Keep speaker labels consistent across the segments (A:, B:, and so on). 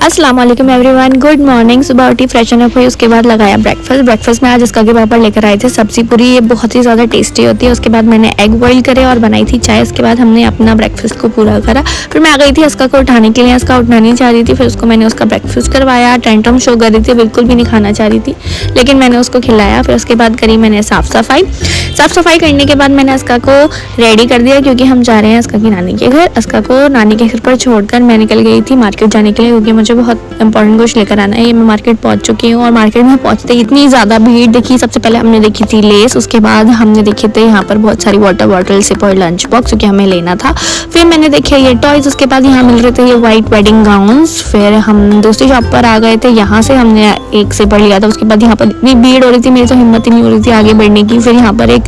A: अस्सलाम वालेकुम everyone, good morning. सुबह उठी, फ्रेशन अप हुई, उसके बाद लगाया ब्रेकफास्ट में आज इसका के पापा लेकर आए थे सब्जी पूरी। ये बहुत ही ज़्यादा टेस्टी होती है। उसके बाद मैंने एग बॉईल करे और बनाई थी चाय। उसके बाद हमने अपना ब्रेकफास्ट को पूरा करा। फिर मैं आ गई थी इसका को उठाने के लिए। इसका उठना नहीं चाह रही थी, फिर उसको मैंने उसका ब्रेकफास्ट करवाया। टेंट्रम शो कर रही थी, बिल्कुल भी नहीं खाना चाह रही थी, लेकिन मैंने उसको खिलाया। फिर उसके बाद करी मैंने साफ़ सफाई करने के बाद मैंने इसका को रेडी कर दिया, क्योंकि हम जा रहे हैं इसका की नानी के घर। इसका को नानी के घर पर छोड़कर मैं निकल गई थी मार्केट जाने के लिए, क्योंकि मुझे बहुत इंपॉर्टेंट कुछ लेकर आना है। ये मैं मार्केट पहुंच चुकी हूँ और मार्केट में पहुंचते इतनी ज़्यादा भीड़ देखी। सबसे पहले हमने देखी थी लेस, उसके बाद हमने देखे थे यहाँ पर बहुत सारी वाटर बॉटल, सिप और लंच बॉक्स, क्योंकि हमें लेना था। फिर मैंने देखे ये टॉयज। उसके बाद यहाँ मिल रहे थे ये वाइट वेडिंग गाउन्स। फिर हम दूसरी शॉप पर आ गए थे, यहाँ से हमने एक सिपर लिया था। उसके बाद यहाँ पर इतनी भीड़ हो रही थी, मेरी तो हिम्मत ही नहीं हो रही थी आगे बढ़ने की। फिर यहाँ पर एक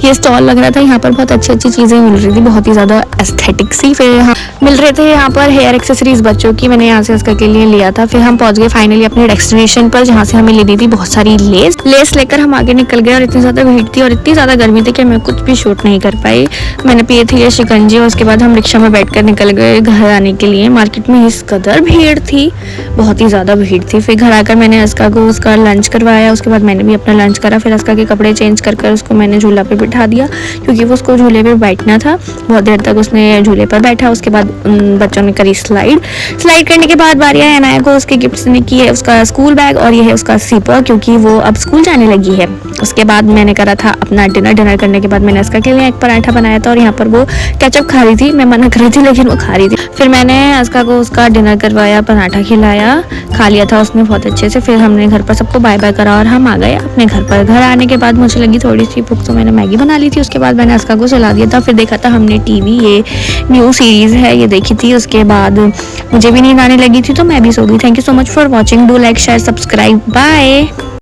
A: ये स्टॉल लग रहा था, यहाँ पर बहुत अच्छी अच्छी चीज़ें मिल रही थी, बहुत ही ज़्यादा एस्थेटिक सी। फिर यहाँ मिल रहे थे यहाँ पर हेयर एक्सेसरीज बच्चों की, मैंने यहाँ से इसका के लिए लिया था। फिर हम पहुंच गए फाइनली अपने डेस्टिनेशन पर, जहाँ से हमें लेनी थी बहुत सारी लेस लेकर हम आगे निकल गए। और इतनी ज़्यादा भीड़ थी और इतनी ज़्यादा गर्मी थी कि मैं कुछ भी शूट नहीं कर पाई। मैंने पिए थी ये शिकंजी और उसके बाद हम रिक्शा में बैठकर निकल गए घर आने के लिए। मार्केट में इस कदर भीड़ थी, बहुत ही ज़्यादा भीड़ थी। फिर घर आकर मैंने इसका को उसका लंच करवाया। उसके बाद मैंने भी अपना लंच करा। फिर इसका के कपड़े चेंज कर उसको मैंने झूला पर बिठा दिया, क्योंकि वो उसको झूले पर बैठना था। बहुत देर तक उसने झूले पर बैठा। उसके बाद बच्चों ने करी स्लाइड करने के बाद बारी आई अनाया को। उसके गिफ्ट्स ने की है उसका स्कूल बैग और ये है उसका सिपर, क्योंकि वो अब स्कूल जाने लगी है। उसके बाद मैंने करा था अपना डिनर करने के बाद मैंने इसका के लिए एक पराठा बनाया था और यहाँ पर वो केचप खा रही थी। मैं मना कर रही थी, लेकिन वो खा रही थी। फिर मैंने इसका को उसका डिनर करवाया, पराठा खिलाया, खा लिया था उसने बहुत अच्छे से। फिर हमने घर पर सबको बाय बाय करा और हम आ गए अपने घर पर। घर आने के बाद मुझे लगी थोड़ी सी भूख, तो मैंने मैगी बना ली थी। उसके बाद मैंने इसका को चला दिया था। फिर देखा था हमने टीवी, ये न्यू सीरीज है, ये देखी थी। उसके बाद मुझे भी नींद आने लगी थी, तो मैं भी सो गई। Thank you so much for watching. Do like, share, subscribe, bye.